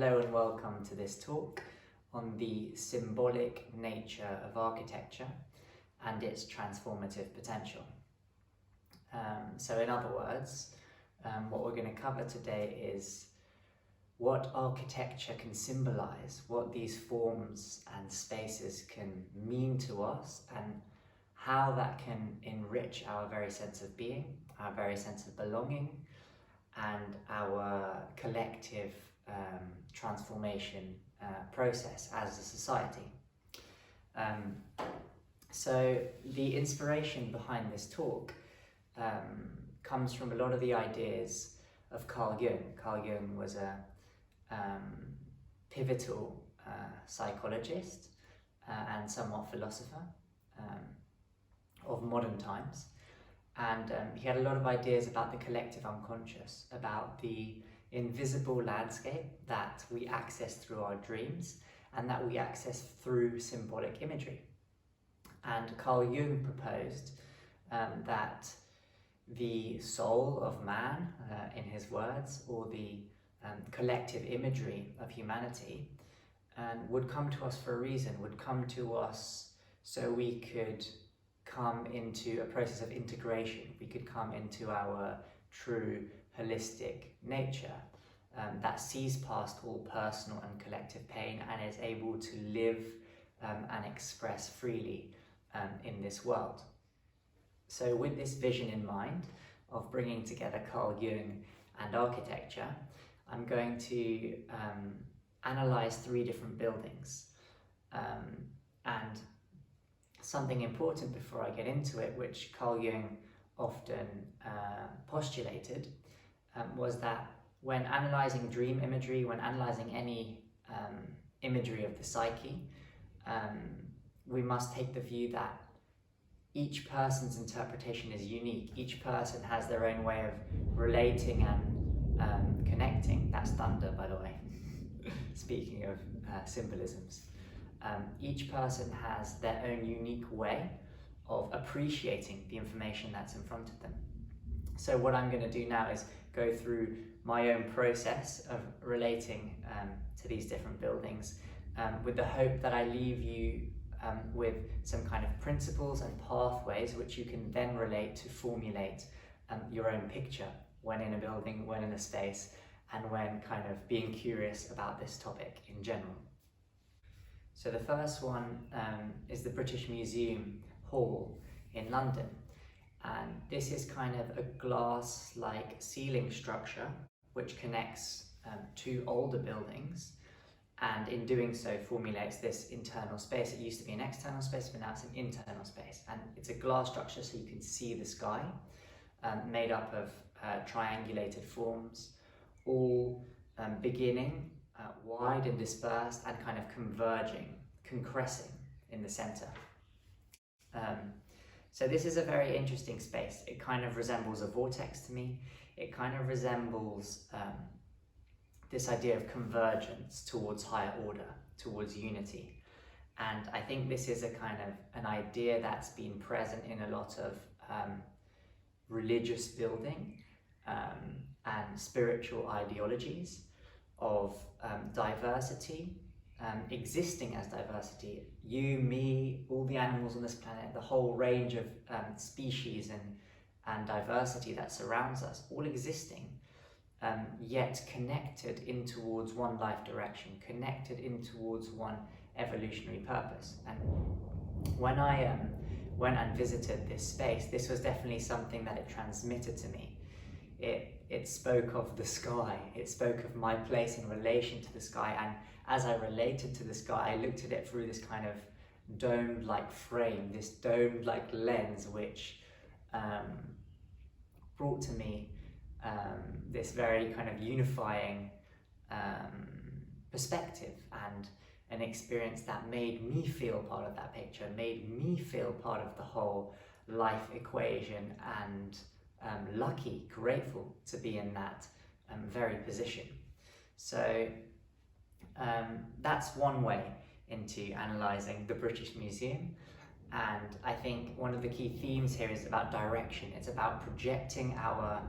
Hello and welcome to this talk on the symbolic nature of architecture and its transformative potential. So in other words, what we're going to cover today is what architecture can symbolize, what these forms and spaces can mean to us, and how that can enrich our very sense of being, our very sense of belonging, and our collective transformation process as a society. So the inspiration behind this talk comes from a lot of the ideas of Carl Jung. Carl Jung was a pivotal psychologist and somewhat philosopher of modern times. And he had a lot of ideas about the collective unconscious, about the invisible landscape that we access through our dreams and that we access through symbolic imagery. And Carl Jung proposed that the soul of man, in his words, or the collective imagery of humanity would come to us for a reason, would come to us so we could come into a process of integration. We could come into our true holistic nature that sees past all personal and collective pain and is able to live and express freely in this world. So with this vision in mind of bringing together Carl Jung and architecture, I'm going to analyze 3 different buildings. And something important before I get into it, which Carl Jung often postulated, was that when analysing dream imagery, when analysing any imagery of the psyche, we must take the view that each person's interpretation is unique. Each person has their own way of relating and connecting. That's thunder, by the way, speaking of symbolisms. Each person has their own unique way of appreciating the information that's in front of them. So what I'm going to do now is go through my own process of relating to these different buildings with the hope that I leave you with some kind of principles and pathways which you can then relate to formulate your own picture when in a building, when in a space, and when kind of being curious about this topic in general. So the first one is the British Museum Hall in London, and this is kind of a glass-like ceiling structure which connects 2 older buildings, and in doing so formulates this internal space. It used to be an external space, but now it's an internal space, and it's a glass structure so you can see the sky, made up of triangulated forms, all beginning wide and dispersed and kind of converging, concressing in the center. So this is a very interesting space. It kind of resembles a vortex to me. It kind of resembles this idea of convergence towards higher order, towards unity. And I think this is a kind of an idea that's been present in a lot of religious building and spiritual ideologies of diversity, existing as diversity. You, me, all the animals on this planet, the whole range of species and diversity that surrounds us, all existing, yet connected in towards one life direction, connected in towards one evolutionary purpose. And when I went and visited this space, this was definitely something that it transmitted to me. It spoke of the sky, it spoke of my place in relation to the sky, and as I related to the sky, I looked at it through this kind of domed-like frame, this domed-like lens, which brought to me this very kind of unifying perspective and an experience that made me feel part of that picture, made me feel part of the whole life equation, and lucky, grateful to be in that very position. So that's one way into analysing the British Museum, and I think one of the key themes here is about direction. It's about projecting our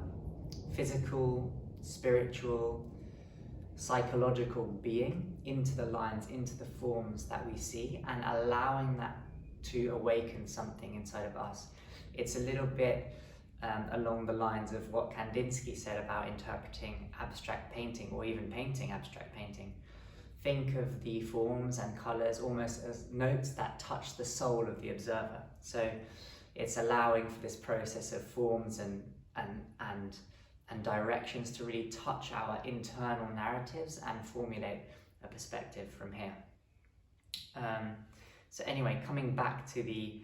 physical, spiritual, psychological being into the lines, into the forms that we see, and allowing that to awaken something inside of us. It's a little bit along the lines of what Kandinsky said about interpreting abstract painting, or even painting abstract painting. Think of the forms and colours almost as notes that touch the soul of the observer. So it's allowing for this process of forms and directions to really touch our internal narratives and formulate a perspective from here. So anyway, coming back to the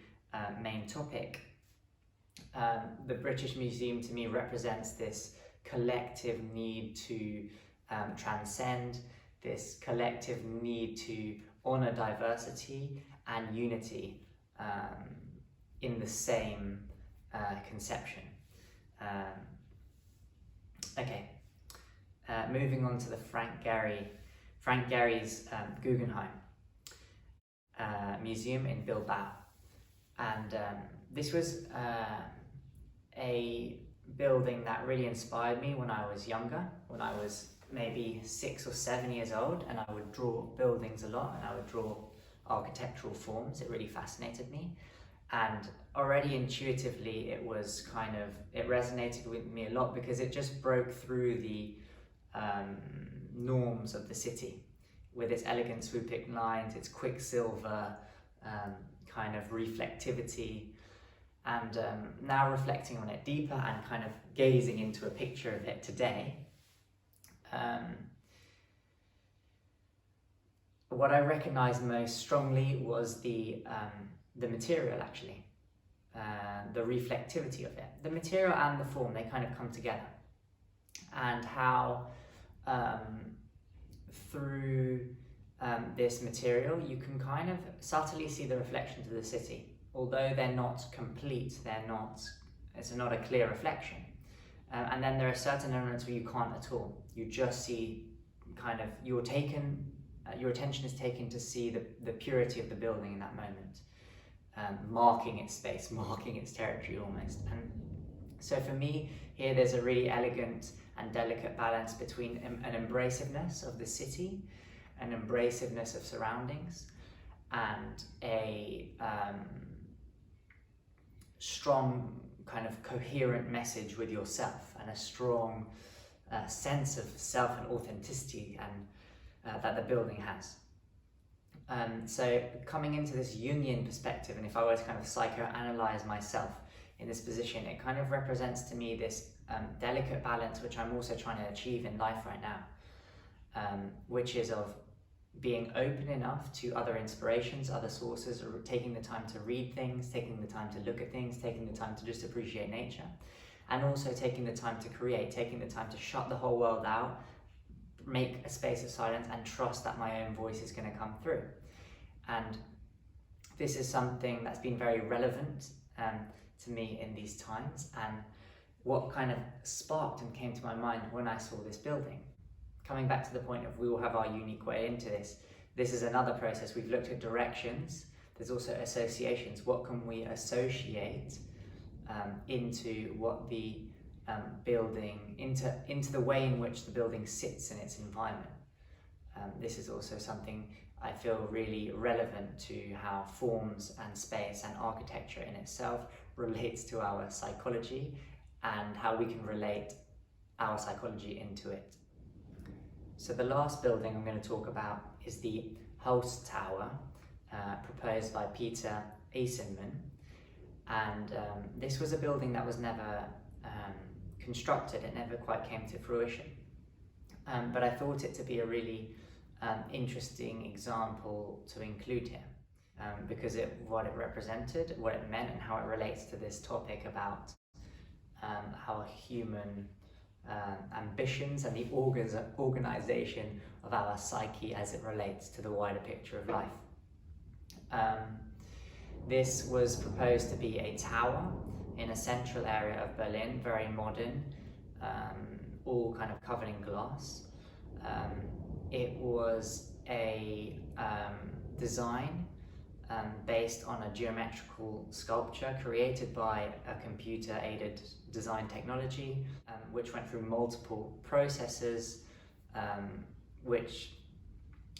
main topic, the British Museum to me represents this collective need to transcend, this collective need to honour diversity and unity in the same conception. Okay, moving on to the Frank Gehry's Guggenheim Museum in Bilbao. And this was a building that really inspired me when I was younger, when I was maybe 6 or 7 years old, and I would draw buildings a lot, and I would draw architectural forms. It really fascinated me, and already intuitively it resonated with me a lot, because it just broke through the norms of the city with its elegant swooping lines, its quicksilver kind of reflectivity. And now reflecting on it deeper and kind of gazing into a picture of it today, what I recognized most strongly was the material, actually, the reflectivity of it. The material and the form, they kind of come together, and how through this material you can kind of subtly see the reflections of the city. Although they're not complete, it's not a clear reflection. And then there are certain elements where you can't at all. You just see kind of, your attention is taken to see the purity of the building in that moment, marking its space, marking its territory almost. And so for me, here there's a really elegant and delicate balance between an embraciveness of the city, an embraciveness of surroundings, and a strong kind of coherent message with yourself, and a strong sense of self and authenticity and that the building has. So coming into this Jungian perspective, and if I were to kind of psychoanalyze myself in this position, it kind of represents to me this delicate balance which I'm also trying to achieve in life right now, which is of being open enough to other inspirations, other sources, or taking the time to read things, taking the time to look at things, taking the time to just appreciate nature, and also taking the time to create, taking the time to shut the whole world out, make a space of silence, and trust that my own voice is going to come through. And this is something that's been very relevant to me in these times, and what kind of sparked and came to my mind when I saw this building. Coming back to the point of we all have our unique way into this. This is another process. We've looked at directions. There's also associations. What can we associate into what the building, into the way in which the building sits in its environment. This is also something I feel really relevant to how forms and space and architecture in itself relates to our psychology, and how we can relate our psychology into it. So the last building I'm going to talk about is the Hulse Tower, proposed by Peter Eisenman. And this was a building that was never constructed. It never quite came to fruition. But I thought it to be a really interesting example to include here, because what it represented, what it meant, and how it relates to this topic about our human ambitions and the organization of our psyche as it relates to the wider picture of life. This was proposed to be a tower in a central area of Berlin, very modern, all kind of covered in glass. It was a design based on a geometrical sculpture created by a computer-aided design technology, which went through multiple processes which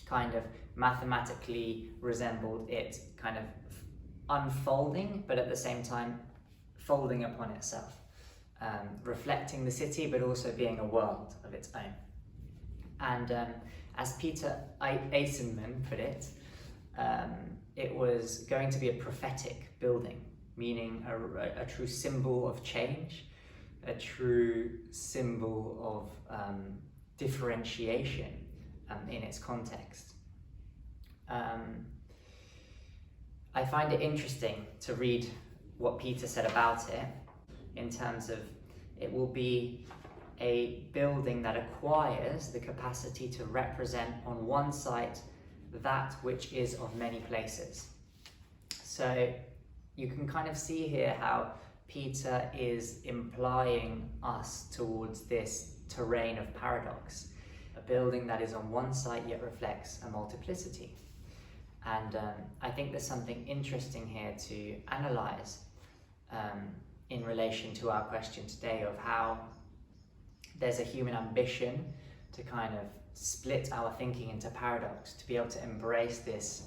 kind of mathematically resembled it kind of unfolding, but at the same time folding upon itself, reflecting the city, but also being a world of its own. And as Peter Eisenman put it, it was going to be a prophetic building, meaning a true symbol of change, a true symbol of differentiation in its context. I find it interesting to read what Peter said about it, in terms of it will be a building that acquires the capacity to represent on one site that which is of many places. So you can kind of see here how Peter is implying us towards this terrain of paradox, a building that is on one site yet reflects a multiplicity. And I think there's something interesting here to analyze in relation to our question today of how there's a human ambition to kind of split our thinking into paradox, to be able to embrace this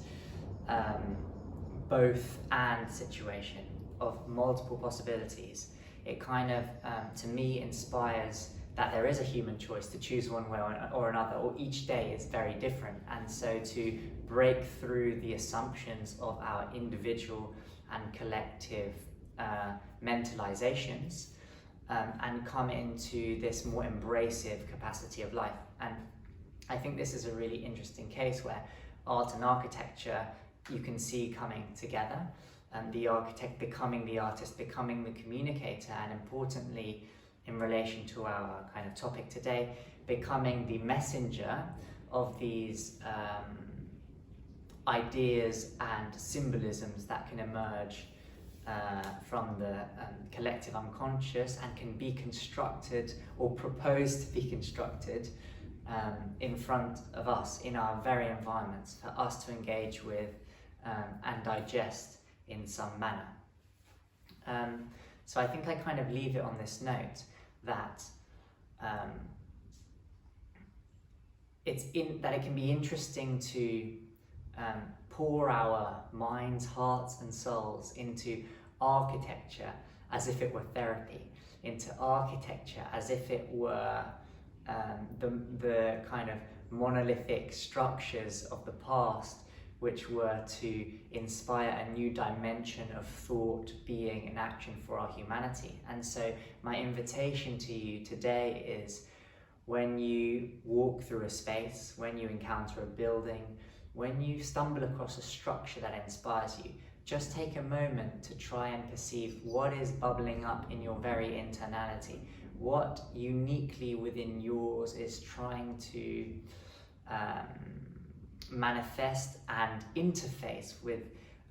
both and situation of multiple possibilities. It kind of, to me, inspires that there is a human choice to choose one way or another, or each day is very different. And so to break through the assumptions of our individual and collective mentalizations and come into this more embracive capacity of life. And I think this is a really interesting case where art and architecture you can see coming together, and the architect becoming the artist, becoming the communicator, and importantly, in relation to our kind of topic today, becoming the messenger of these ideas and symbolisms that can emerge from the collective unconscious and can be constructed or proposed to be constructed in front of us, in our very environments, for us to engage with and digest in some manner. So I think I kind of leave it on this note that it can be interesting to pour our minds, hearts and souls into architecture as if it were therapy, into architecture as if it were the kind of monolithic structures of the past, which were to inspire a new dimension of thought, being and action for our humanity. And so my invitation to you today is, when you walk through a space, when you encounter a building, when you stumble across a structure that inspires you, just take a moment to try and perceive what is bubbling up in your very internality, what uniquely within yours is trying to manifest and interface with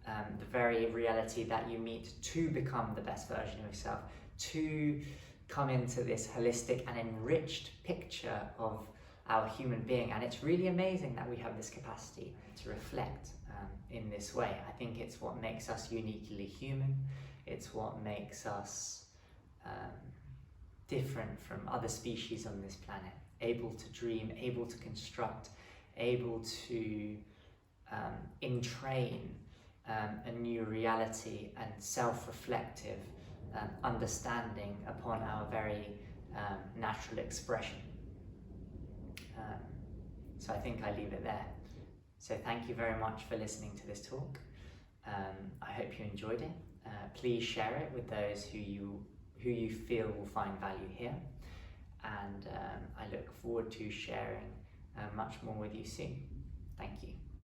the very reality that you meet, to become the best version of yourself, to come into this holistic and enriched picture of our human being. And it's really amazing that we have this capacity to reflect in this way. I think it's what makes us uniquely human. It's what makes us different from other species on this planet, able to dream, able to construct, able to entrain a new reality and self-reflective understanding upon our very natural expression. So I think I leave it there. So thank you very much for listening to this talk. I hope you enjoyed it. Please share it with those who you feel will find value here. And I look forward to sharing much more with you soon. Thank you.